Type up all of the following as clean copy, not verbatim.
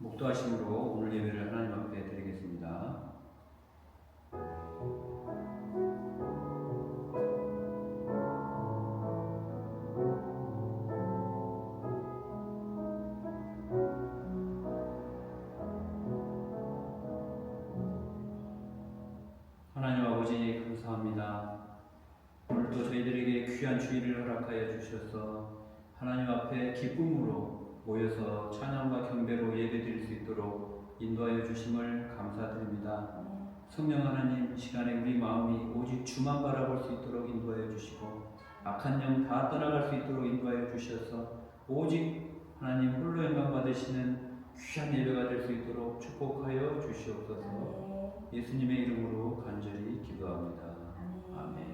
목도하심으로 오늘 예배를 하나님 앞에 드리겠습니다. 하나님 아버지 감사합니다. 오늘도 저희들에게 귀한 주일을 허락하여 주셔서 하나님 앞에 기쁨으로 모여서 찬양과 경배로 예배드릴 수 있도록 인도하여 주심을 감사드립니다. 성령 하나님, 이 시간에 우리 마음이 오직 주만 바라볼 수 있도록 인도하여 주시고 악한 영 다 떠나갈 수 있도록 인도하여 주셔서 오직 하나님 홀로 영광 받으시는 귀한 예배가 될 수 있도록 축복하여 주시옵소서. 예수님의 이름으로 간절히 기도합니다. 아멘.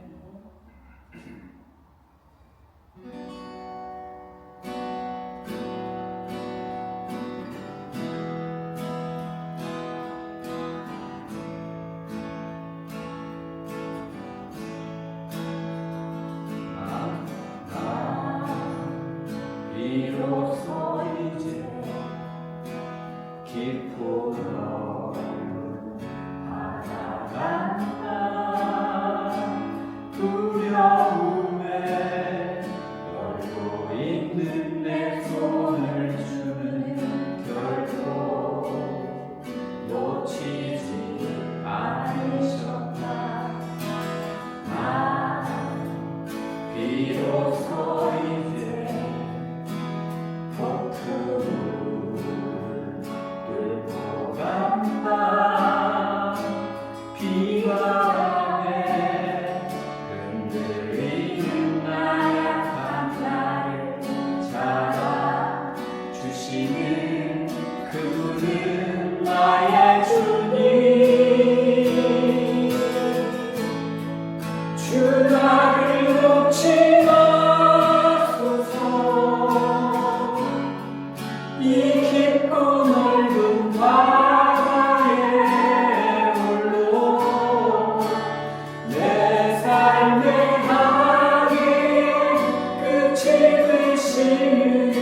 비로소 이제 깊고 넓은 바다가 두려움에 떨고 있는 내 손을 주는 결코 놓치지 않으셨다. 나 비로소 이제 폭풍을 뚫고 간다. 비바람에 흔들리는 나약한 나를 잡아주시는 그분은 나의 주님. 주 나를 놓지 마소서. 이 깊고 넓은 바다에 홀로 내 삶의 항해 끝이 되시는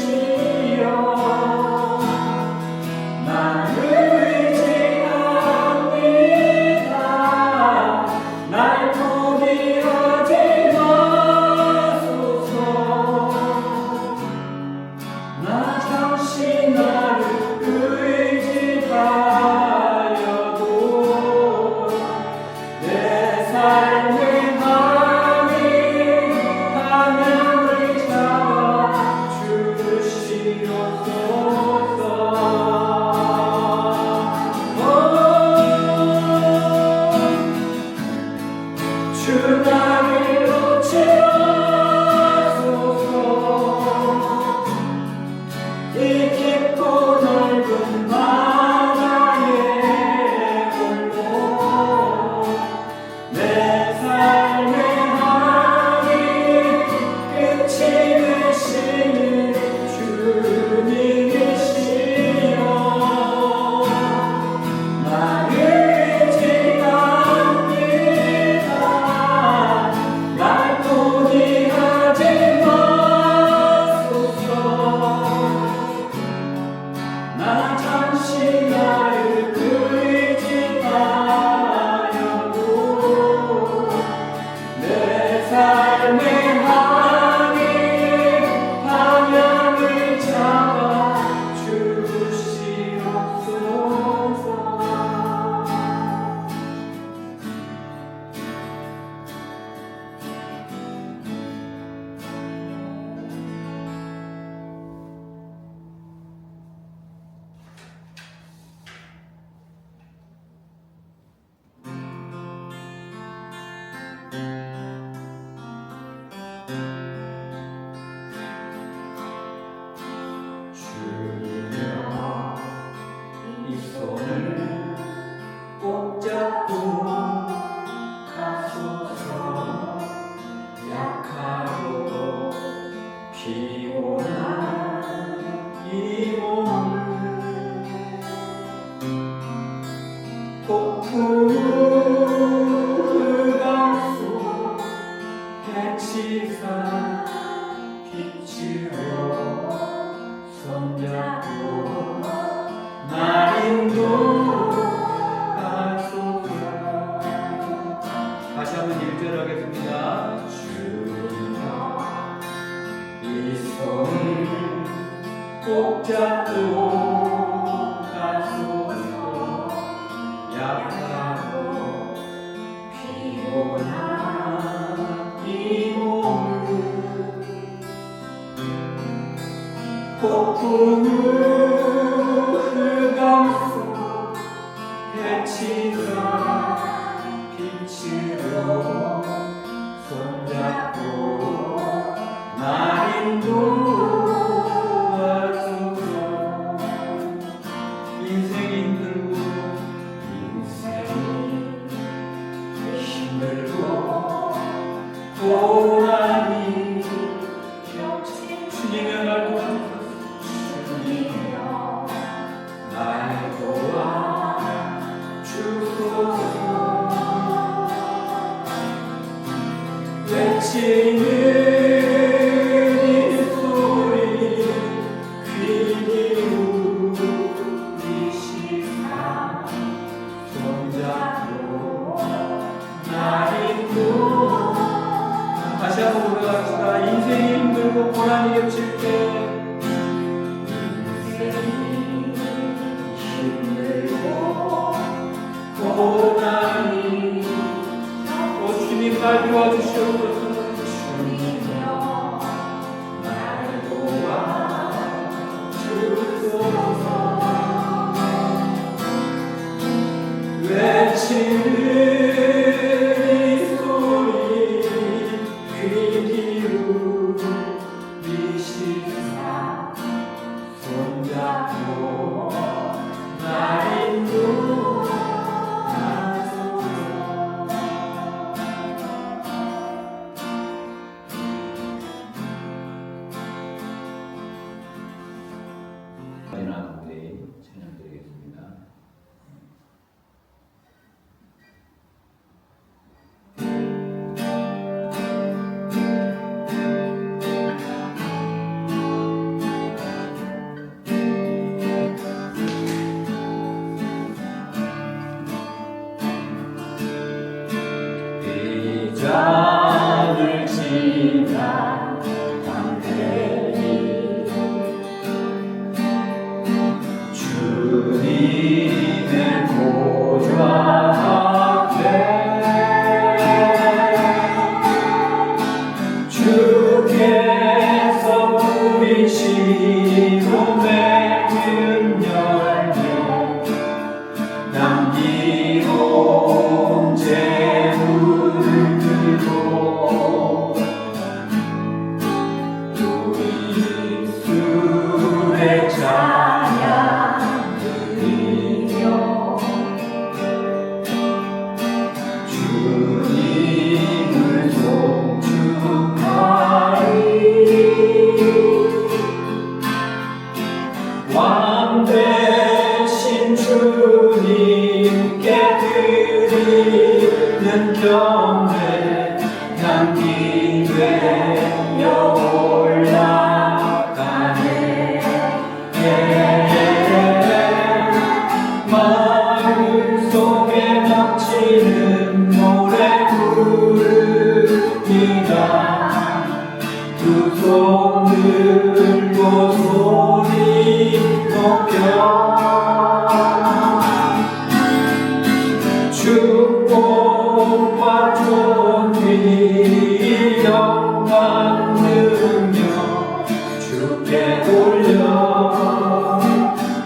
주님이시여. 나를 의지합니다. 날 포기하지 마소서. 나 잠시 나를 의지하여도 내 삶의 방향을 잡아주시옵소서. 주 나를 놓지 마소서. 이 깊고 넓은 바다에 홀로 내 삶의 항해 끝이 되시는 주님이시여. 나를 의지합니다. 날 포기하지 마소서. 나 잠시 나를 의지하여도 내 삶의 방향을 잡아주시옵소서. 주여 이 손을 꼭 잡고 가소서. 약하고 피곤한 이 몸을 폭풍 흑암속 해치사 빛으로 손잡고 날 인도하소서. 다시 한번 1절 하겠습니다. 주여 이 손을 꼭 잡고 가소서. 약하고 피곤한 이 몸을 폭풍을 흡감소 해치사 빛으로 손잡고 날 인도하소서. 인생이 힘들고 힘들고 고난이 주님의 날 도와주소서. 주님이여 날 도와주소서. 외치는 이 소리 귀 기울이시사 손잡고 날 인도. 다시 한번 올라갑시다. 인생이 힘들고 고난이 겹칠 때 인생이 힘들고 고난이 주님 날 도와주시옵소서. 주님이여 날 도와주소서. 외치는 이 소리 귀 기울이시사 손잡고 날 인도하소서. 마지막 무대 찬양 드리겠습니다. 빗장을 지나 담대히 주님의 보좌 앞에 주께서 부리시고 맺은 열매 남기고 재물을 들고 우리 술에 찬양 드리며 주님을 송축하리. 왕 대신 주님께 드리는 경배 향기 되어 올라가네. 마음 속에 넘치는 노래 부릅니다. 두 손을 들고 소리 높여 축복과 존귀 영광 능력 주께 돌려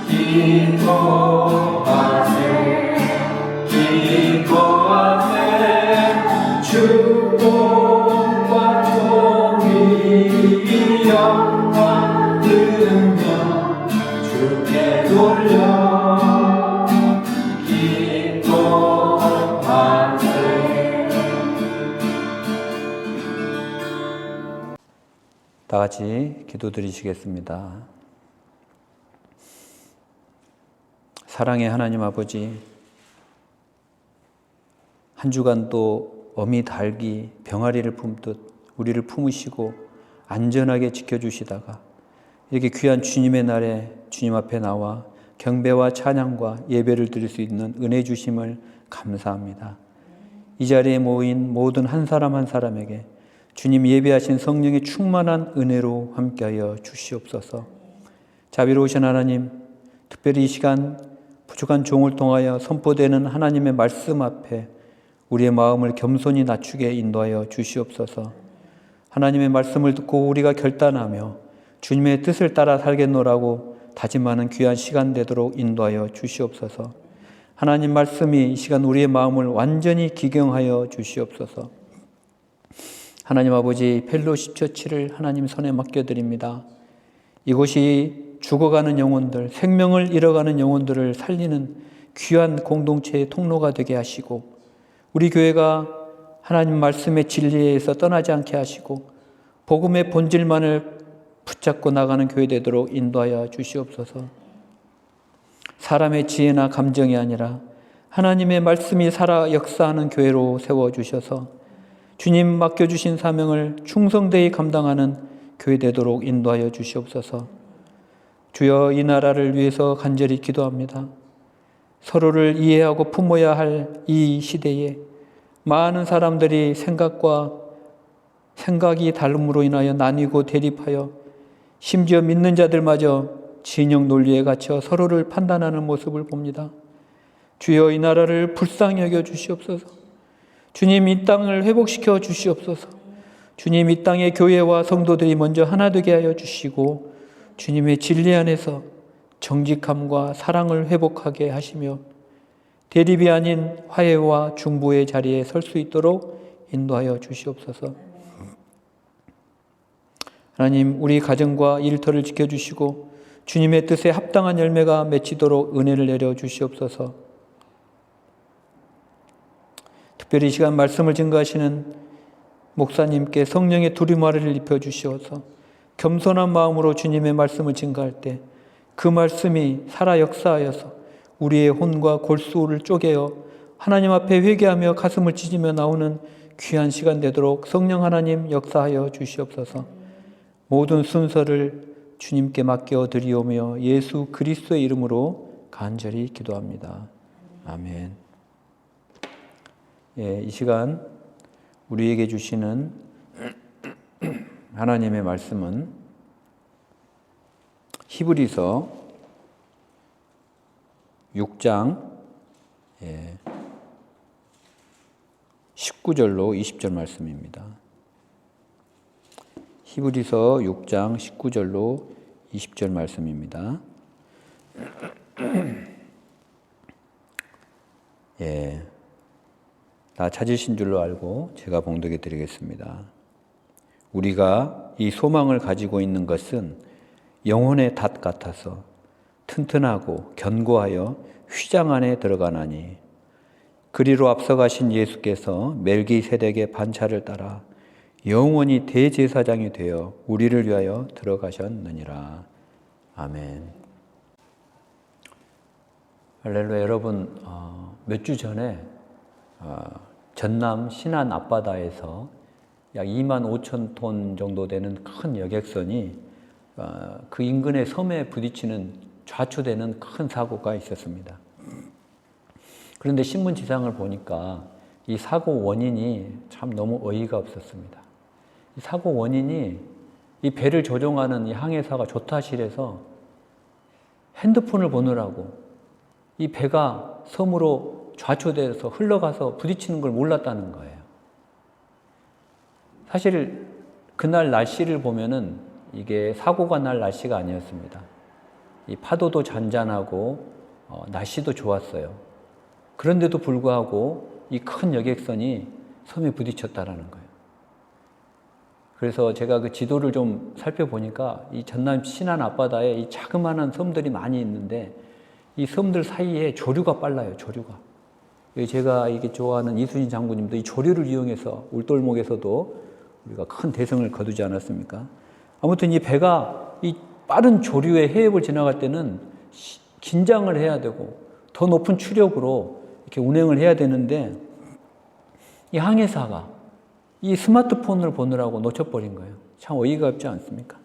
기뻐하세 기뻐하세. 축복과 존귀 영광 능력 주께 돌려 기뻐하세. 다 같이 기도드리시겠습니다. 사랑의 하나님 아버지, 한 주간도 어미 닭이 병아리를 품듯 우리를 품으시고 안전하게 지켜주시다가 이렇게 귀한 주님의 날에 주님 앞에 나와 경배와 찬양과 예배를 드릴 수 있는 은혜 주심을 감사합니다. 이 자리에 모인 모든 한 사람 한 사람에게 주님 예배하신 성령의 충만한 은혜로 함께하여 주시옵소서. 자비로우신 하나님, 특별히 이 시간 부족한 종을 통하여 선포되는 하나님의 말씀 앞에 우리의 마음을 겸손히 낮추게 인도하여 주시옵소서. 하나님의 말씀을 듣고 우리가 결단하며 주님의 뜻을 따라 살겠노라고 다짐하는 귀한 시간 되도록 인도하여 주시옵소서. 하나님 말씀이 이 시간 우리의 마음을 완전히 기경하여 주시옵소서. 하나님 아버지, 펠로십 처치를 하나님 손에 맡겨드립니다. 이곳이 죽어가는 영혼들, 생명을 잃어가는 영혼들을 살리는 귀한 공동체의 통로가 되게 하시고, 우리 교회가 하나님 말씀의 진리에서 떠나지 않게 하시고 복음의 본질만을 붙잡고 나가는 교회 되도록 인도하여 주시옵소서. 사람의 지혜나 감정이 아니라 하나님의 말씀이 살아 역사하는 교회로 세워주셔서 주님 맡겨주신 사명을 충성되이 감당하는 교회 되도록 인도하여 주시옵소서. 주여, 이 나라를 위해서 간절히 기도합니다. 서로를 이해하고 품어야 할 이 시대에 많은 사람들이 생각이 다름으로 인하여 나뉘고 대립하여 심지어 믿는 자들마저 진영 논리에 갇혀 서로를 판단하는 모습을 봅니다. 주여, 이 나라를 불쌍히 여겨 주시옵소서. 주님, 이 땅을 회복시켜 주시옵소서. 주님, 이 땅의 교회와 성도들이 먼저 하나 되게 하여 주시고 주님의 진리 안에서 정직함과 사랑을 회복하게 하시며 대립이 아닌 화해와 중보의 자리에 설 수 있도록 인도하여 주시옵소서. 하나님, 우리 가정과 일터를 지켜주시고 주님의 뜻에 합당한 열매가 맺히도록 은혜를 내려 주시옵소서. 특별히 이 시간 말씀을 증거하시는 목사님께 성령의 두루마리를 입혀주시어서 겸손한 마음으로 주님의 말씀을 증거할 때 그 말씀이 살아 역사하여서 우리의 혼과 골수를 쪼개어 하나님 앞에 회개하며 가슴을 찢으며 나오는 귀한 시간 되도록 성령 하나님 역사하여 주시옵소서. 모든 순서를 주님께 맡겨 드리오며 예수 그리스도의 이름으로 간절히 기도합니다. 아멘. 이 시간 우리에게 주시는 하나님의 말씀은 히브리서 6장 19절로 20절 말씀입니다. 히브리서 6장 19절로 20절 말씀입니다. 다 찾으신 줄로 알고 제가 봉독해 드리겠습니다. 우리가 이 소망을 가지고 있는 것은 영혼의 닷 같아서 튼튼하고 견고하여 휘장 안에 들어가나니 그리로 앞서가신 예수께서 멜기세덱의 반차를 따라 영원히 대제사장이 되어 우리를 위하여 들어가셨느니라. 아멘. 할렐루야. 여러분, 몇 주 전에 전남 신안 앞바다에서 약 2만 5천 톤 정도 되는 큰 여객선이 그 인근의 섬에 부딪히는 좌초되는 큰 사고가 있었습니다. 그런데 신문 지상을 보니까 이 사고 원인이 참 너무 어이가 없었습니다. 이 사고 원인이 이 배를 조종하는 이 항해사가 조타실에서 핸드폰을 보느라고 이 배가 섬으로 좌초돼서 흘러가서 부딪히는 걸 몰랐다는 거예요. 사실 그날 날씨를 보면은 이게 사고가 날 날씨가 아니었습니다. 이 파도도 잔잔하고 날씨도 좋았어요. 그런데도 불구하고 이 큰 여객선이 섬에 부딪혔다라는 거예요. 그래서 제가 그 지도를 좀 살펴보니까 이 전남 신안 앞바다에 이 자그마한 섬들이 많이 있는데 이 섬들 사이에 조류가 빨라요. 조류가. 제가 이게 좋아하는 이순신 장군님도 이 조류를 이용해서 울돌목에서도 우리가 큰 대성을 거두지 않았습니까? 아무튼 이 배가 이 빠른 조류의 해협을 지나갈 때는 긴장을 해야 되고 더 높은 추력으로 이렇게 운행을 해야 되는데 이 항해사가 이 스마트폰을 보느라고 놓쳐버린 거예요. 참 어이가 없지 않습니까?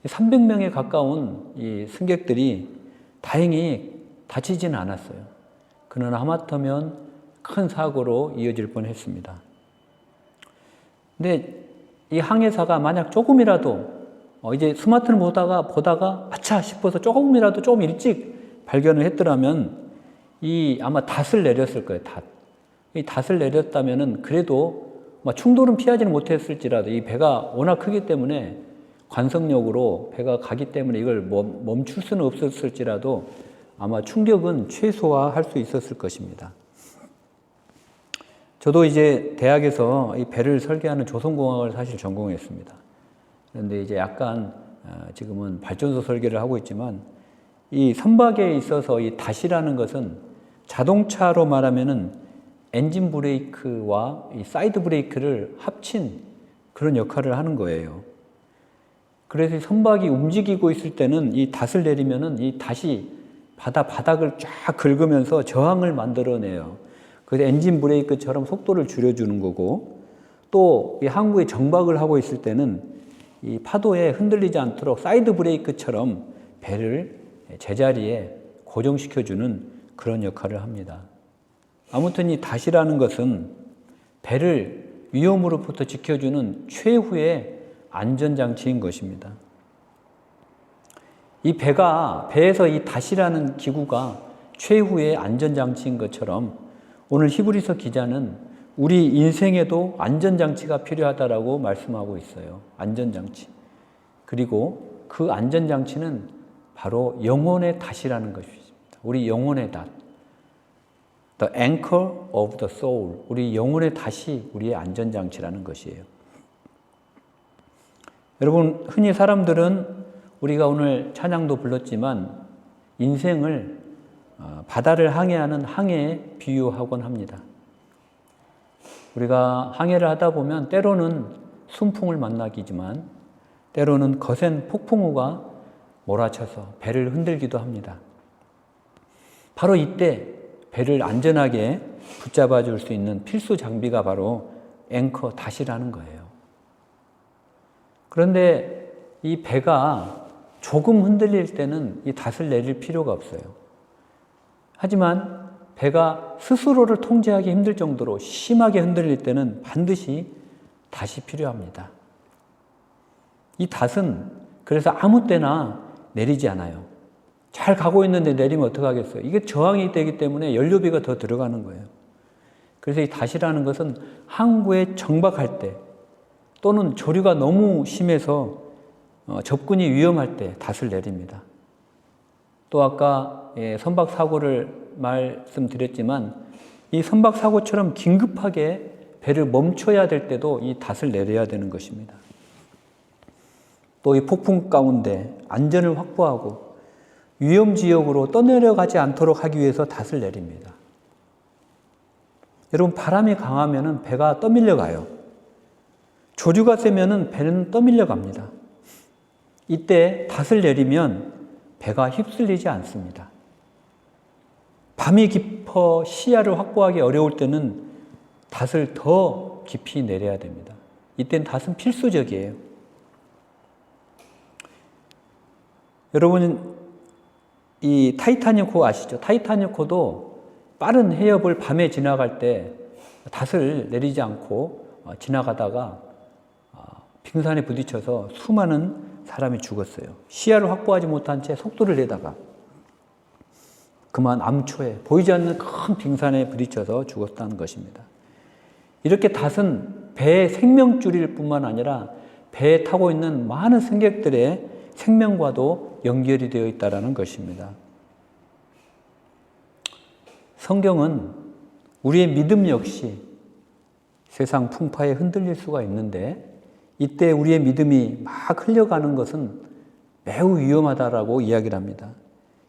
300명에 가까운 이 승객들이 다행히 다치지는 않았어요. 그러나 하마터면 큰 사고로 이어질 뻔했습니다. 근데 이 항해사가 만약 조금이라도 이제 스마트를 보다가 아차 싶어서 조금이라도 좀 일찍 발견을 했더라면 아마 닷을 내렸을 거예요. 이 닷을 내렸다면은 그래도 충돌은 피하지는 못했을지라도 이 배가 워낙 크기 때문에 관성력으로 배가 가기 때문에 이걸 멈출 수는 없었을지라도 아마 충격은 최소화할 수 있었을 것입니다. 저도 이제 대학에서 이 배를 설계하는 조선공학을 사실 전공했습니다. 그런데 이제 약간 지금은 발전소 설계를 하고 있지만 이 선박에 있어서 이 닷이라는 것은 자동차로 말하면은 엔진 브레이크와 이 사이드 브레이크를 합친 그런 역할을 하는 거예요. 그래서 선박이 움직이고 있을 때는 이 닷을 내리면은 이 닷이 바닥을 쫙 긁으면서 저항을 만들어내요. 그래서 엔진 브레이크처럼 속도를 줄여주는 거고, 또 이 항구에 정박을 하고 있을 때는 이 파도에 흔들리지 않도록 사이드 브레이크처럼 배를 제자리에 고정시켜주는 그런 역할을 합니다. 아무튼 이 닷이라는 것은 배를 위험으로부터 지켜주는 최후의 안전장치인 것입니다. 이 배에서 이 닷이라는 기구가 최후의 안전장치인 것처럼 오늘 히브리서 기자는 우리 인생에도 안전장치가 필요하다라고 말씀하고 있어요. 안전장치. 그리고 그 안전장치는 바로 영혼의 닷이라는 것입니다. 우리 영혼의 닷. The anchor of the soul. 우리 영혼의 닷이 우리의 안전장치라는 것이에요. 여러분, 흔히 사람들은 우리가 오늘 찬양도 불렀지만 인생을 바다를 항해하는 항해에 비유하곤 합니다. 우리가 항해를 하다 보면 때로는 순풍을 만나기지만 때로는 거센 폭풍우가 몰아쳐서 배를 흔들기도 합니다. 바로 이때 배를 안전하게 붙잡아 줄 수 있는 필수 장비가 바로 앵커 닷이라는 거예요. 그런데 이 배가 조금 흔들릴 때는 이 닷을 내릴 필요가 없어요. 하지만 배가 스스로를 통제하기 힘들 정도로 심하게 흔들릴 때는 반드시 닷이 필요합니다. 이 닷은 그래서 아무 때나 내리지 않아요. 잘 가고 있는데 내리면 어떡하겠어요? 이게 저항이 되기 때문에 연료비가 더 들어가는 거예요. 그래서 이 닷이라는 것은 항구에 정박할 때 또는 조류가 너무 심해서 접근이 위험할 때 닷을 내립니다. 또 아까 선박 사고를 말씀드렸지만 이 선박 사고처럼 긴급하게 배를 멈춰야 될 때도 이 닷을 내려야 되는 것입니다. 또 이 폭풍 가운데 안전을 확보하고 위험 지역으로 떠내려가지 않도록 하기 위해서 닷을 내립니다. 여러분, 바람이 강하면 배가 떠밀려 가요. 조류가 세면 배는 떠밀려 갑니다. 이때 닷을 내리면 배가 휩쓸리지 않습니다. 밤이 깊어 시야를 확보하기 어려울 때는 닷을 더 깊이 내려야 됩니다. 이때는 닷은 필수적이에요. 여러분, 이 타이타닉호 아시죠? 타이타닉호도 빠른 해협을 밤에 지나갈 때 닷을 내리지 않고 지나가다가 빙산에 부딪혀서 수많은 사람이 죽었어요. 시야를 확보하지 못한 채 속도를 내다가 그만 암초에 보이지 않는 큰 빙산에 부딪혀서 죽었다는 것입니다. 이렇게 닷은 배의 생명줄일 뿐만 아니라 배에 타고 있는 많은 승객들의 생명과도 연결이 되어 있다는 것입니다. 성경은 우리의 믿음 역시 세상 풍파에 흔들릴 수가 있는데 이때 우리의 믿음이 막 흘려가는 것은 매우 위험하다라고 이야기를 합니다.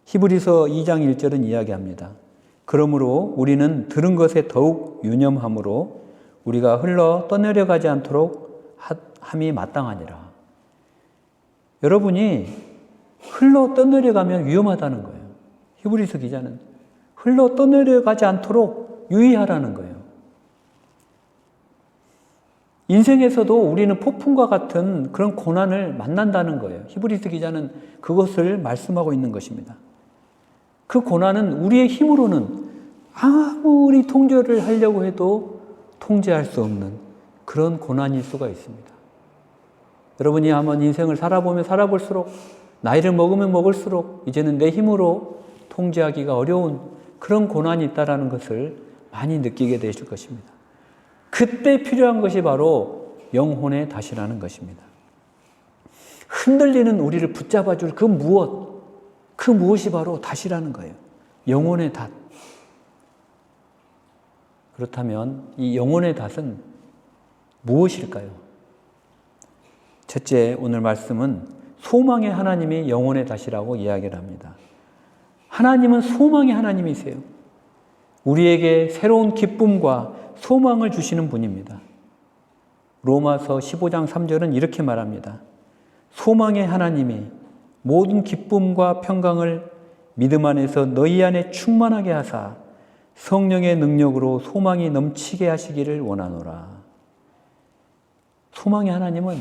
히브리서 2장 1절은 이야기합니다. 그러므로 우리는 들은 것에 더욱 유념함으로 우리가 흘러 떠내려가지 않도록 함이 마땅하니라. 여러분이 흘러 떠내려가면 위험하다는 거예요. 히브리서 기자는 흘러 떠내려가지 않도록 유의하라는 거예요. 인생에서도 우리는 폭풍과 같은 그런 고난을 만난다는 거예요. 히브리서 기자는 그것을 말씀하고 있는 것입니다. 그 고난은 우리의 힘으로는 아무리 통제를 하려고 해도 통제할 수 없는 그런 고난일 수가 있습니다. 여러분이 한번 인생을 살아보면 살아볼수록, 나이를 먹으면 먹을수록 이제는 내 힘으로 통제하기가 어려운 그런 고난이 있다는 것을 많이 느끼게 되실 것입니다. 그때 필요한 것이 바로 영혼의 닷이라는 것입니다. 흔들리는 우리를 붙잡아줄 그 무엇이 바로 닷이라는 거예요. 영혼의 닷. 그렇다면 이 영혼의 닷은 무엇일까요? 첫째, 오늘 말씀은 소망의 하나님이 영혼의 닷이라고 이야기를 합니다. 하나님은 소망의 하나님이세요. 우리에게 새로운 기쁨과 소망을 주시는 분입니다. 로마서 15장 3절은 이렇게 말합니다. 소망의 하나님이 모든 기쁨과 평강을 믿음 안에서 너희 안에 충만하게 하사 성령의 능력으로 소망이 넘치게 하시기를 원하노라. 소망의 하나님은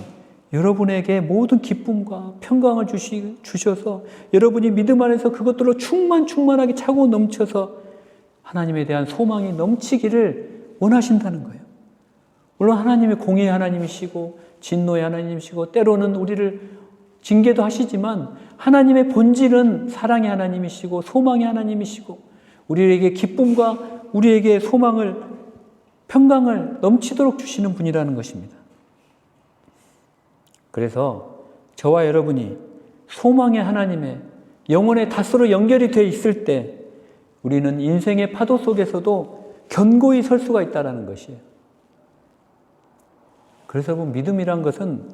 여러분에게 모든 기쁨과 평강을 주셔서 여러분이 믿음 안에서 그것들로 충만하게 차고 넘쳐서 하나님에 대한 소망이 넘치기를 원하신다는 거예요. 물론 하나님이 공의의 하나님이시고 진노의 하나님이시고 때로는 우리를 징계도 하시지만 하나님의 본질은 사랑의 하나님이시고 소망의 하나님이시고 우리에게 기쁨과 우리에게 소망을, 평강을 넘치도록 주시는 분이라는 것입니다. 그래서 저와 여러분이 소망의 하나님의 영혼의 닷으로 연결이 되어 있을 때 우리는 인생의 파도 속에서도 견고히 설 수가 있다는 것이에요. 그래서 믿음이란 것은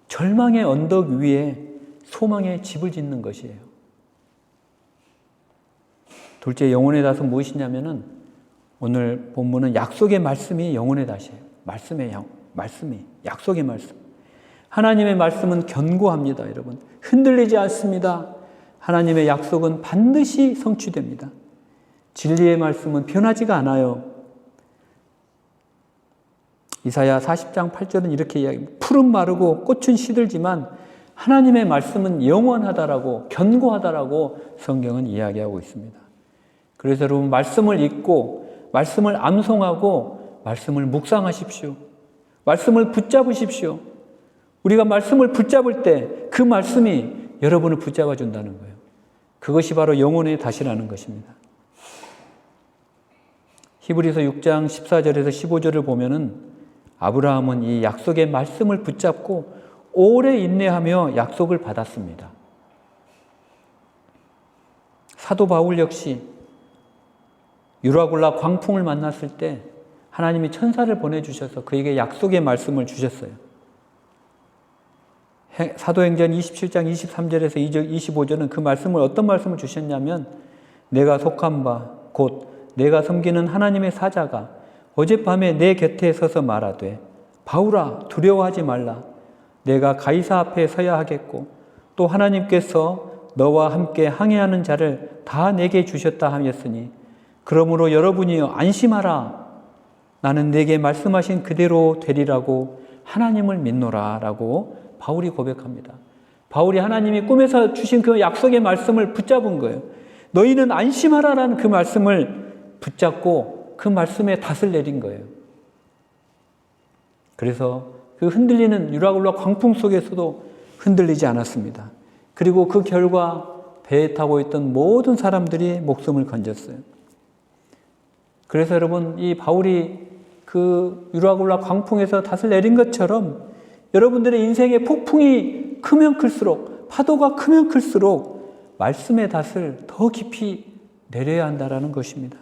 절망의 언덕 위에 소망의 집을 짓는 것이에요. 둘째, 영혼의 닷은 무엇이냐면은 오늘 본문은 약속의 말씀이 영혼의 닷이에요. 말씀이 약속의 말씀. 하나님의 말씀은 견고합니다, 여러분. 흔들리지 않습니다. 하나님의 약속은 반드시 성취됩니다. 진리의 말씀은 변하지가 않아요. 이사야 40장 8절은 이렇게 이야기합니다. 풀은 마르고 꽃은 시들지만 하나님의 말씀은 영원하다라고, 견고하다라고 성경은 이야기하고 있습니다. 그래서 여러분 말씀을 읽고 말씀을 암송하고 말씀을 묵상하십시오. 말씀을 붙잡으십시오. 우리가 말씀을 붙잡을 때 그 말씀이 여러분을 붙잡아 준다는 거예요. 그것이 바로 영혼의 닷이라는 것입니다. 히브리서 6장 14절에서 15절을 보면은 아브라함은 이 약속의 말씀을 붙잡고 오래 인내하며 약속을 받았습니다. 사도 바울 역시 유라굴라 광풍을 만났을 때 하나님이 천사를 보내주셔서 그에게 약속의 말씀을 주셨어요. 사도행전 27장 23절에서 25절은 그 말씀을 어떤 말씀을 주셨냐면 내가 속한 바 곧 내가 섬기는 하나님의 사자가 어젯밤에 내 곁에 서서 말하되 바울아 두려워하지 말라 내가 가이사 앞에 서야 하겠고 또 하나님께서 너와 함께 항해하는 자를 다 내게 주셨다 하였으니 그러므로 여러분이 안심하라 나는 내게 말씀하신 그대로 되리라고 하나님을 믿노라 라고 바울이 고백합니다. 바울이 하나님이 꿈에서 주신 그 약속의 말씀을 붙잡은 거예요. 너희는 안심하라라는 그 말씀을 붙잡고 그 말씀에 닷을 내린 거예요. 그래서 그 흔들리는 유라굴라 광풍 속에서도 흔들리지 않았습니다. 그리고 그 결과 배에 타고 있던 모든 사람들이 목숨을 건졌어요. 그래서 여러분 이 바울이 그 유라굴라 광풍에서 닷을 내린 것처럼 여러분들의 인생의 폭풍이 크면 클수록 파도가 크면 클수록 말씀의 닷을 더 깊이 내려야 한다는 것입니다.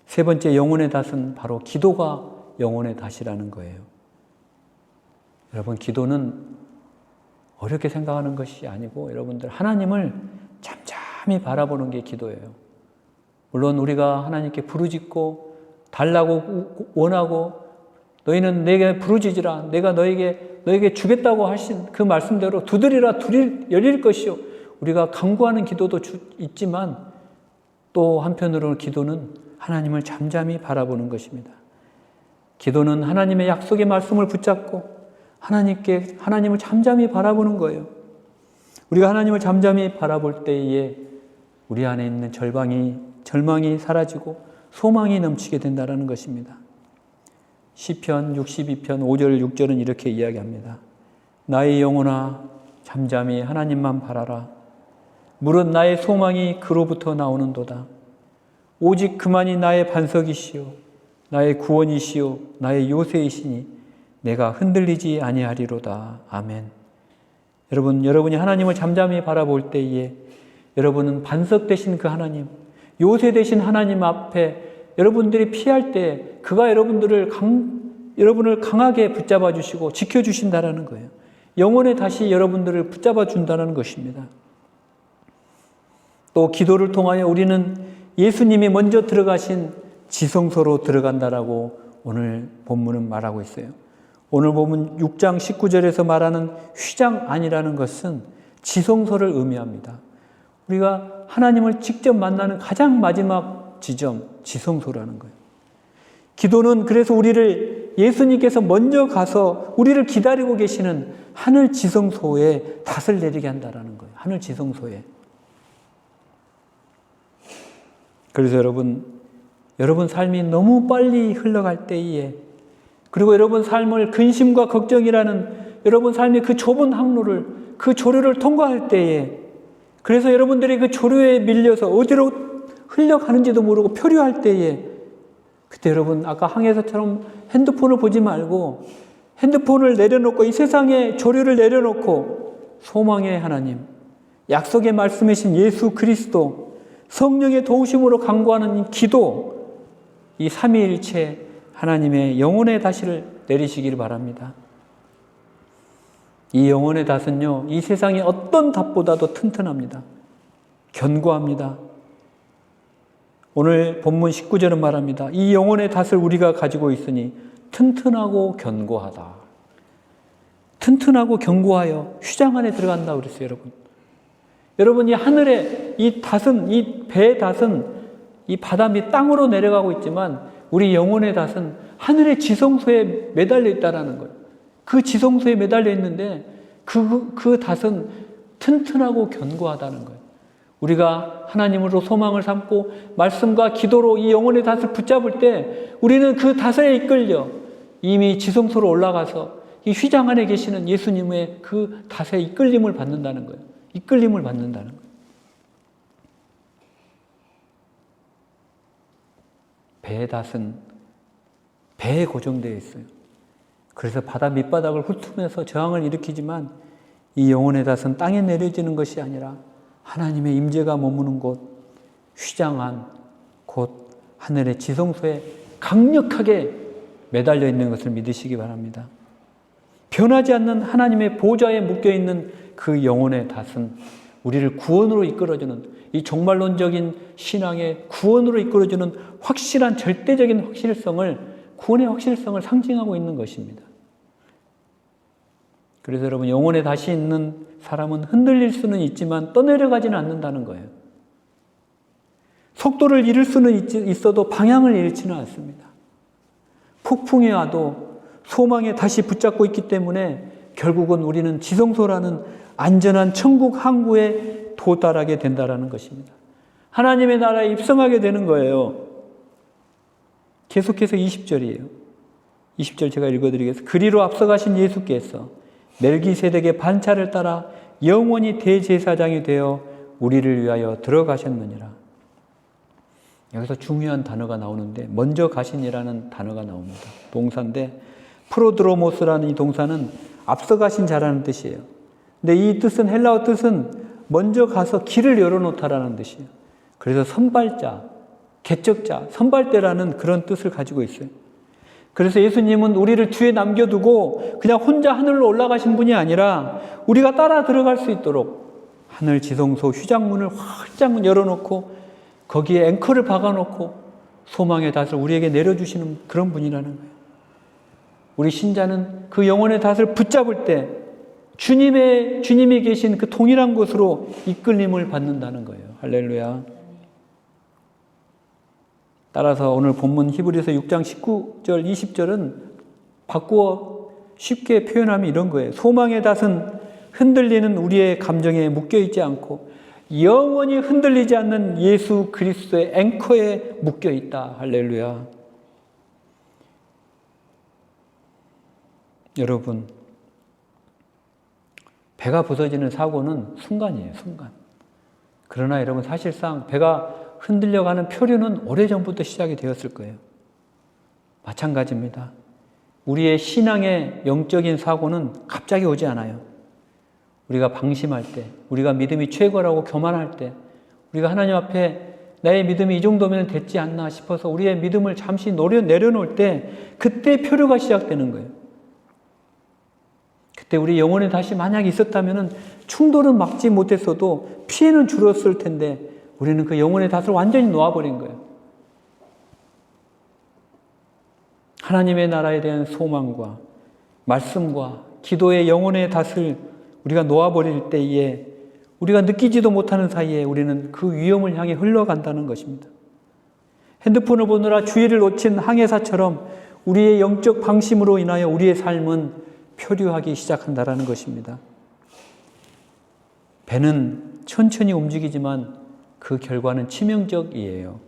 세 번째 영혼의 닷은 바로 기도가 영혼의 닷이라는 거예요. 여러분 기도는 어렵게 생각하는 것이 아니고 여러분들 하나님을 잠잠히 바라보는 게 기도예요. 물론 우리가 하나님께 부르짖고 달라고 원하고 너희는 내게 부르짖으라 내가 너에게 주겠다고 하신 그 말씀대로 두드리라 열릴 것이요. 우리가 간구하는 기도도 있지만 또 한편으로는 기도는 하나님을 잠잠히 바라보는 것입니다. 기도는 하나님의 약속의 말씀을 붙잡고 하나님을 잠잠히 바라보는 거예요. 우리가 하나님을 잠잠히 바라볼 때에 우리 안에 있는 절망이 사라지고 소망이 넘치게 된다는 것입니다. 시편 62편 5절 6절은 이렇게 이야기합니다. 나의 영혼아 잠잠히 하나님만 바라라. 무릇 나의 소망이 그로부터 나오는도다. 오직 그만이 나의 반석이시요 나의 구원이시요 나의 요새이시니 내가 흔들리지 아니하리로다. 아멘. 여러분이 하나님을 잠잠히 바라볼 때에 여러분은 반석 되신 그 하나님, 요새 되신 하나님 앞에 여러분들이 피할 때 그가 여러분을 강하게 붙잡아 주시고 지켜 주신다라는 거예요. 영원에 다시 여러분들을 붙잡아 준다는 것입니다. 또 기도를 통하여 우리는 예수님이 먼저 들어가신 지성소로 들어간다라고 오늘 본문은 말하고 있어요. 오늘 본문 6장 19절에서 말하는 휘장 안이라는 것은 지성소를 의미합니다. 우리가 하나님을 직접 만나는 가장 마지막 지점, 지성소라는 거예요. 기도는 그래서 우리를 예수님께서 먼저 가서 우리를 기다리고 계시는 하늘 지성소에 닷을 내리게 한다는 거예요. 하늘 지성소에. 그래서 여러분 삶이 너무 빨리 흘러갈 때에 그리고 여러분 삶을 근심과 걱정이라는 여러분 삶의 그 좁은 항로를 그 조류를 통과할 때에 그래서 여러분들이 그 조류에 밀려서 어디로 흘러가는지도 모르고 표류할 때에 그때 여러분 아까 항해사처럼 핸드폰을 보지 말고 핸드폰을 내려놓고 이 세상의 조류를 내려놓고 소망의 하나님, 약속의 말씀이신 예수 그리스도, 성령의 도우심으로 간구하는 이 기도, 이 삼위일체 하나님의 영혼의 닷을 내리시기를 바랍니다. 이 영혼의 닷은요, 이 세상의 어떤 닷보다도 튼튼합니다. 견고합니다. 오늘 본문 19절은 말합니다. 이 영혼의 닷을 우리가 가지고 있으니 튼튼하고 견고하다. 튼튼하고 견고하여 휘장 안에 들어간다고 그랬어요, 여러분. 여러분, 이 하늘에 이 닷은, 이 배의 닷은 이 바다 밑 땅으로 내려가고 있지만 우리 영혼의 닷은 하늘의 지성소에 매달려 있다라는 거예요. 그 지성소에 매달려 있는데 그 닷은 튼튼하고 견고하다는 거예요. 우리가 하나님으로 소망을 삼고 말씀과 기도로 이 영혼의 닷을 붙잡을 때 우리는 그 닷에 이끌려 이미 지성소로 올라가서 이 휘장 안에 계시는 예수님의 그 닷에 이끌림을 받는다는 거예요. 이끌림을 받는다는 거예요. 배의 닷은 배에 고정되어 있어요. 그래서 바다 밑바닥을 훑으면서 저항을 일으키지만 이 영혼의 닷은 땅에 내려지는 것이 아니라 하나님의 임재가 머무는 곳, 휘장 안, 곧 하늘의 지성소에 강력하게 매달려 있는 것을 믿으시기 바랍니다. 변하지 않는 하나님의 보좌에 묶여있는 그 영혼의 닷은 우리를 구원으로 이끌어주는 이 종말론적인 신앙의 구원으로 이끌어주는 확실한 절대적인 확실성을, 구원의 확실성을 상징하고 있는 것입니다. 그래서 여러분, 영혼에 닷이 있는 사람은 흔들릴 수는 있지만 떠내려가지는 않는다는 거예요. 속도를 잃을 수는 있어도 방향을 잃지는 않습니다. 폭풍이 와도 소망에 다시 붙잡고 있기 때문에 결국은 우리는 지성소라는 안전한 천국 항구에 도달하게 된다는 것입니다. 하나님의 나라에 입성하게 되는 거예요. 계속해서 20절이에요. 20절 제가 읽어드리겠습니다. 그리로 앞서가신 예수께서 멜기세덱의 반차를 따라 영원히 대제사장이 되어 우리를 위하여 들어가셨느니라. 여기서 중요한 단어가 나오는데 먼저 가신이라는 단어가 나옵니다. 동사인데 프로드로모스라는 이 동사는 앞서가신 자라는 뜻이에요. 근데 이 뜻은 헬라어 뜻은 먼저 가서 길을 열어놓다라는 뜻이에요. 그래서 선발자, 개척자, 선발대라는 그런 뜻을 가지고 있어요. 그래서 예수님은 우리를 뒤에 남겨두고 그냥 혼자 하늘로 올라가신 분이 아니라 우리가 따라 들어갈 수 있도록 하늘 지성소 휘장문을 활짝 열어놓고 거기에 앵커를 박아놓고 소망의 닷을 우리에게 내려주시는 그런 분이라는 거예요. 우리 신자는 그 영혼의 닷을 붙잡을 때 주님이 계신 그 동일한 곳으로 이끌림을 받는다는 거예요. 할렐루야. 따라서 오늘 본문 히브리서 6장 19절 20절은 바꾸어 쉽게 표현하면 이런 거예요. 소망의 닷은 흔들리는 우리의 감정에 묶여있지 않고 영원히 흔들리지 않는 예수 그리스도의 앵커에 묶여있다. 할렐루야. 여러분, 배가 부서지는 사고는 순간이에요. 순간. 그러나 여러분, 사실상 배가 흔들려가는 표류는 오래전부터 시작이 되었을 거예요. 마찬가지입니다. 우리의 신앙의 영적인 사고는 갑자기 오지 않아요. 우리가 방심할 때, 우리가 믿음이 최고라고 교만할 때, 우리가 하나님 앞에 나의 믿음이 이 정도면 됐지 않나 싶어서 우리의 믿음을 잠시 내려놓을 때 그때 표류가 시작되는 거예요. 그때 우리 영혼에 다시 만약에 있었다면 충돌은 막지 못했어도 피해는 줄었을 텐데 우리는 그 영혼의 닷을 완전히 놓아버린 거예요. 하나님의 나라에 대한 소망과 말씀과 기도의 영혼의 닷을 우리가 놓아버릴 때에 우리가 느끼지도 못하는 사이에 우리는 그 위험을 향해 흘러간다는 것입니다. 핸드폰을 보느라 주의를 놓친 항해사처럼 우리의 영적 방심으로 인하여 우리의 삶은 표류하기 시작한다는 것입니다. 배는 천천히 움직이지만 그 결과는 치명적이에요.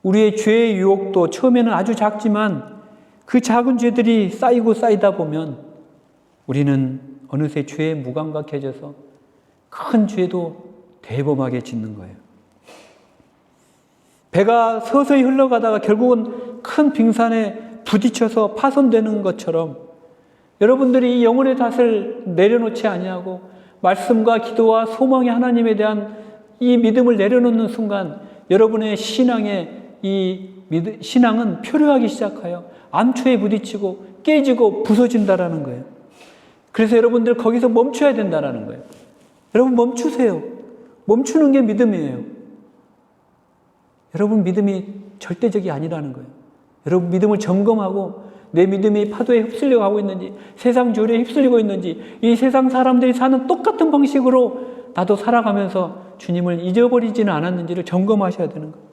우리의 죄의 유혹도 처음에는 아주 작지만 그 작은 죄들이 쌓이고 쌓이다 보면 우리는 어느새 죄에 무감각해져서 큰 죄도 대범하게 짓는 거예요. 배가 서서히 흘러가다가 결국은 큰 빙산에 부딪혀서 파손되는 것처럼 여러분들이 이 영혼의 닷을 내려놓지 아니하고 말씀과 기도와 소망의 하나님에 대한 이 믿음을 내려놓는 순간 여러분의 신앙은 표류하기 시작하여 암초에 부딪히고 깨지고 부서진다라는 거예요. 그래서 여러분들 거기서 멈춰야 된다라는 거예요. 여러분 멈추세요. 멈추는 게 믿음이에요. 여러분 믿음이 절대적이 아니라는 거예요. 여러분 믿음을 점검하고 내 믿음이 파도에 휩쓸려 가고 있는지, 세상 주류에 휩쓸리고 있는지, 이 세상 사람들이 사는 똑같은 방식으로 나도 살아가면서 주님을 잊어버리지는 않았는지를 점검하셔야 되는 거예요.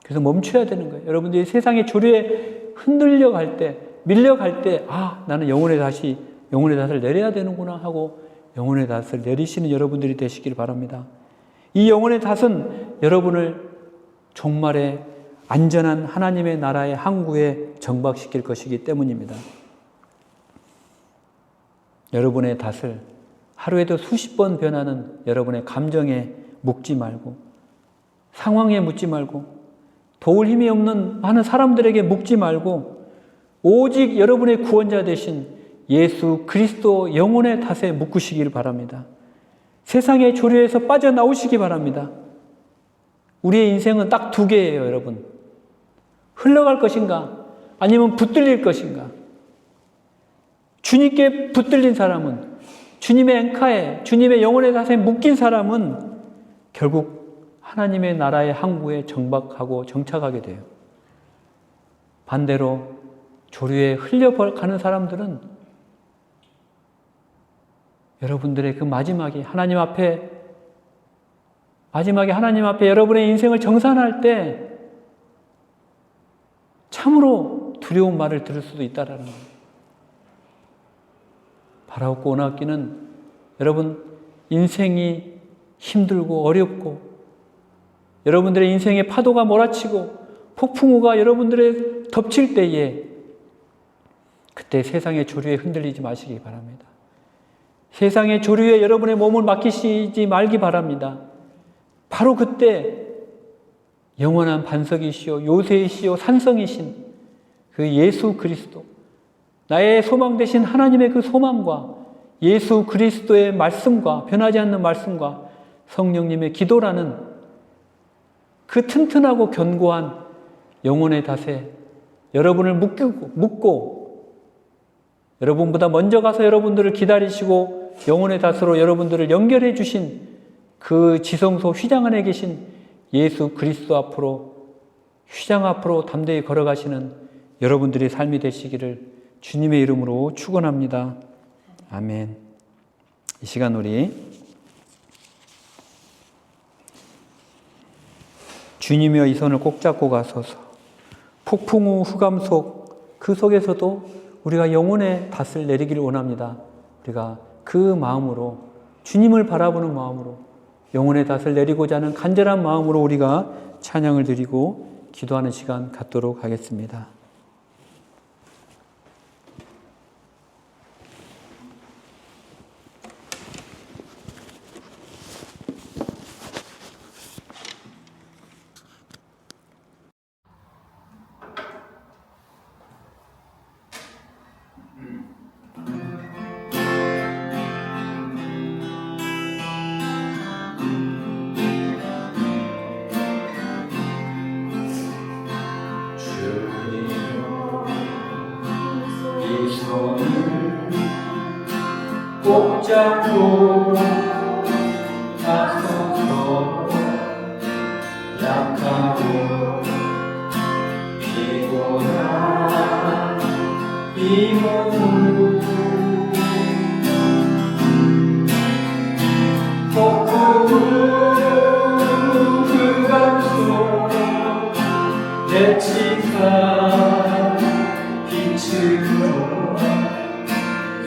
그래서 멈춰야 되는 거예요. 여러분들이 세상의 주류에 흔들려 갈 때, 밀려갈 때, 나는 영혼의 닷을 내려야 되는구나 하고 영혼의 닷을 내리시는 여러분들이 되시길 바랍니다. 이 영혼의 닷은 여러분을 종말에 안전한 하나님의 나라의 항구에 정박시킬 것이기 때문입니다. 여러분의 닷을 하루에도 수십 번 변하는 여러분의 감정에 묶지 말고, 상황에 묻지 말고, 도울 힘이 없는 많은 사람들에게 묶지 말고, 오직 여러분의 구원자 되신 예수 그리스도 영혼의 닷에 묶으시길 바랍니다. 세상의 조류에서 빠져나오시기 바랍니다. 우리의 인생은 딱 두 개예요, 여러분. 흘러갈 것인가? 아니면 붙들릴 것인가? 주님께 붙들린 사람은, 주님의 앵카에, 주님의 영혼의 닷에 묶인 사람은 결국 하나님의 나라의 항구에 정박하고 정착하게 돼요. 반대로 조류에 흘려가는 사람들은 여러분들의 그 마지막에 하나님 앞에 여러분의 인생을 정산할 때 참으로 두려운 말을 들을 수도 있다라는 거예요. 바라옵고 원하기는 여러분 인생이 힘들고 어렵고 여러분들의 인생의 파도가 몰아치고 폭풍우가 여러분들의 덮칠 때에 그때 세상의 조류에 흔들리지 마시기 바랍니다. 세상의 조류에 여러분의 몸을 맡기시지 말기 바랍니다. 바로 그때 영원한 반석이시오 요새이시오 산성이신 그 예수 그리스도, 나의 소망 되신 하나님의 그 소망과 예수 그리스도의 말씀과 변하지 않는 말씀과 성령님의 기도라는 그 튼튼하고 견고한 영혼의 닷에 여러분을 묶고 여러분보다 먼저 가서 여러분들을 기다리시고 영혼의 닷으로 여러분들을 연결해 주신 그 지성소 휘장 안에 계신 예수 그리스도 앞으로, 휘장 앞으로 담대히 걸어가시는 여러분들의 삶이 되시기를 주님의 이름으로 축원합니다. 아멘. 이 시간 우리 주님의 이 손을 꼭 잡고 가소서. 폭풍 후 흑암 속 그 속에서도 우리가 영혼의 닷을 내리기를 원합니다. 우리가 그 마음으로 주님을 바라보는 마음으로 영혼의 닷을 내리고자 하는 간절한 마음으로 우리가 찬양을 드리고 기도하는 시간 갖도록 하겠습니다. 이 손을 꼭 잡고 가소서. 약하고 피곤한 이 몸을 폭풍 흑암 속 내치사 빛으로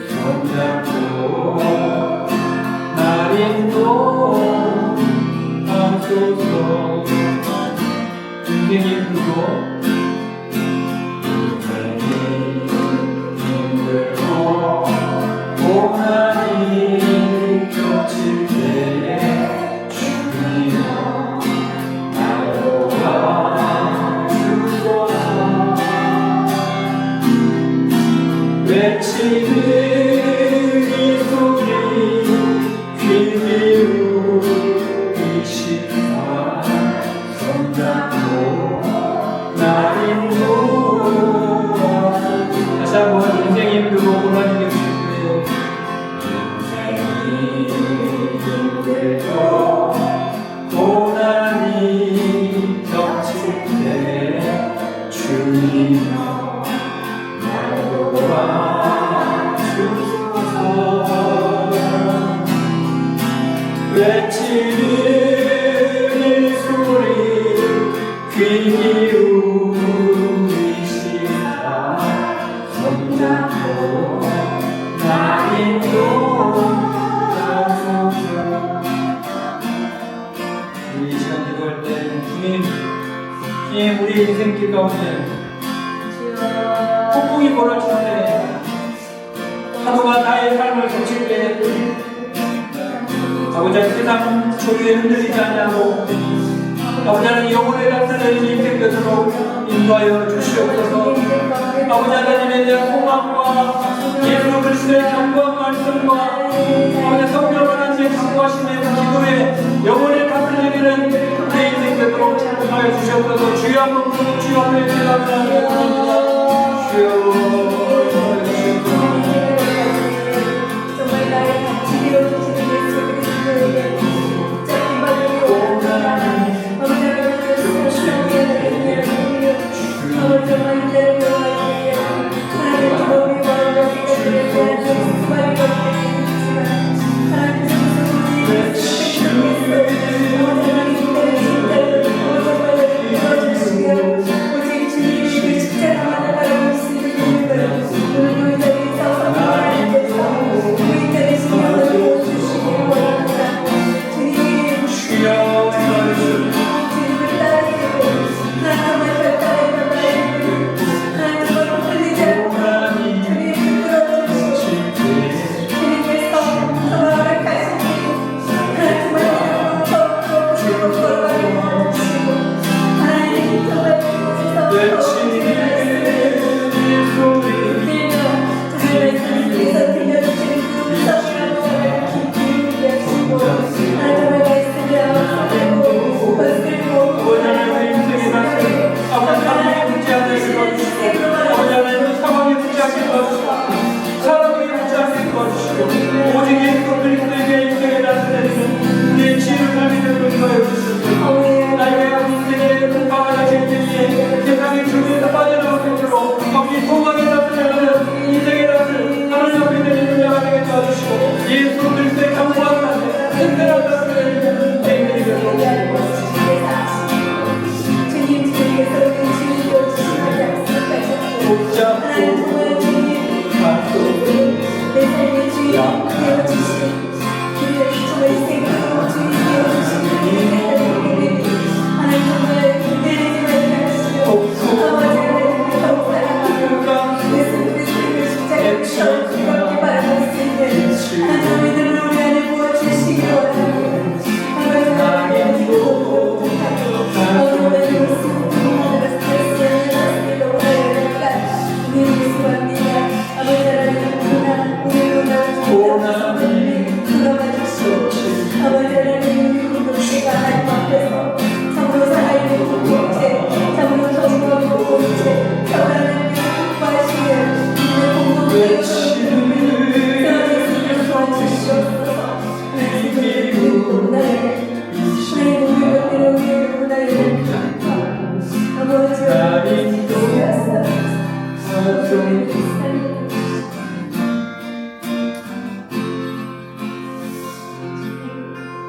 손잡고 날 인도하소서. 인생이 힘들고 고난이 겹칠 때에 주님 나로 와주소서. 외치는 이 소리 귀 기울이시사 손잡고 날 인도하소서. 다시 한번 인생이 힘들고 고난이 겹칠 때 인생이 힘들고 고난이 겹칠 때 주님 나로 와주소서. 외치는 이 소리 귀 기울이시사 손잡고 날 인도하소서. 이 시간 기도할 때 주님 우리 인생길 가운데 폭풍이 몰아칠 때 파도가 나의 삶을 덮칠 때 아버지 세상 조류에 흔들리지 않냐고 아버지 하나님 영혼의 닷을 인생 되도록 인도하여 주시옵소서. 아버지 하나님에 대한 소망과 예수 그리스도의 견고한 말씀과 아버지 성령 하나님의 강구하심의 기도에 영혼의 닷을 내리는 내 인생 되도록 인도하여 주시옵소서. 주여 한번 부르고 주여 한번 기도합니다. 주여 정말 나의 지기로 주시는 예수 그리스도에게 짧은 바늘이 오는구나. 아버지 하나님의 사랑에 아버지 정말 이제를 요하시며 하나님의 기도를 바라보며 기도를 하는 수많은 것들이 있지만 하나님의 성성을 아버지 하나님 기도를 진짜로 정말 믿어주시며 오직 주님이 그 십자가만을 바라고 있으니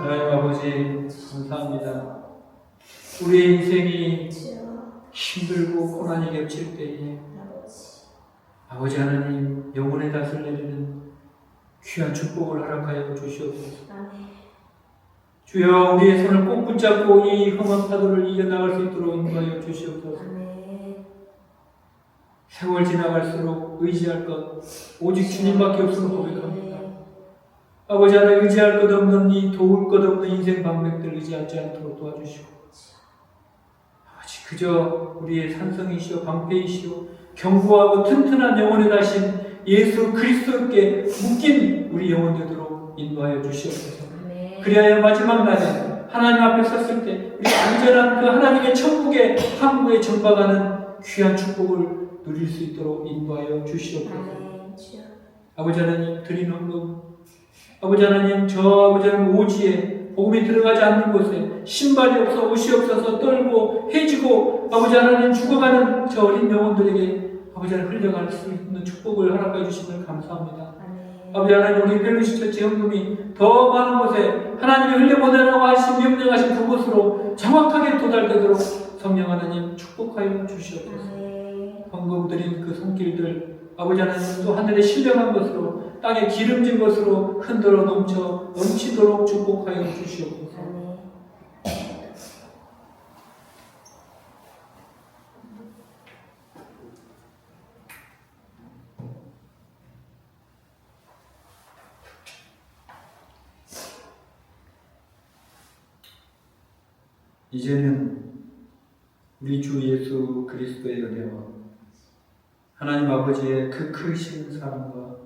하나님 아버지 감사합니다. 우리의 인생이 힘들고 고난이 겹칠 때에 아버지 하나님 영혼의 닷을 내리는 귀한 축복을 허락하여 주시옵소서. 주여 우리의 손을 꼭 붙잡고 이 험한 파도를 이겨나갈 수 있도록 인도하여 주시옵소서. 세월 지나갈수록 의지할 것 오직 주님밖에 없음을 고백합니다. 아버지 하나님 의지할 것 없는 이 도울 것 없는 인생 방백들 의지하지 않도록 도와주시고 아버지 그저 우리의 산성이시오 방패이시오 견고하고 튼튼한 영혼에 다신 예수 그리스도께 묶인 우리 영혼 되도록 인도하여 주시옵소서. 그리하여 마지막 날에 하나님 앞에 섰을 때 우리 안전한 그 하나님의 천국의 항구에 전박하는 귀한 축복을 누릴 수 있도록 인도하여 주시옵소서. 아버지 하나님 드린 헌금 아버지 하나님 저 아버지 하나님 오지에 복음이 들어가지 않는 곳에 신발이 없어 옷이 없어서 떨고 해지고 아버지 하나님 죽어가는 저 어린 영혼들에게 아버지 하나님 흘려갈 수 있는 축복을 허락해 주심을 감사합니다. 아버지 하나님 우리 펠로시 처치 헌금이 더 많은 곳에 하나님이 흘려보내라고 하신 명령하신 그곳으로 정확하게 도달되도록 성령 하나님 축복하여 주시옵소서. 헌금 드린 그 손길들 아버지 하나님 또 하늘에 신령한 것으로 땅에 기름진 것으로 흔들어 넘치도록 축복하여 주시옵소서. 이제는 우리 주 예수 그리스도의 은혜와 하나님 아버지의 그 크신 사랑과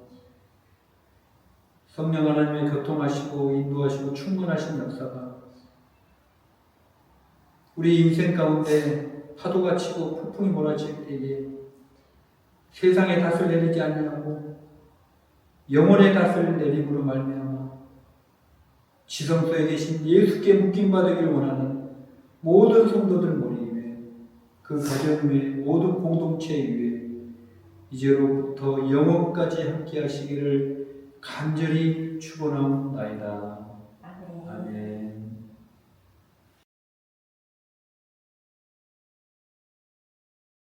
성령 하나님의 교통하시고 인도하시고 충만하신 역사가 우리 인생 가운데 파도가 치고 폭풍이 몰아칠 때에 세상의 닷을 내리지 아니하고 영혼의 닷을 내림으로 말미암아 지성소에 계신 예수께 묶임 받으기를 원하는 모든 성도들 머리 위에 그 가정 위에 모든 공동체 위에 이제로부터 영원까지 함께 하시기를 간절히 축원하옵나이다. 아멘.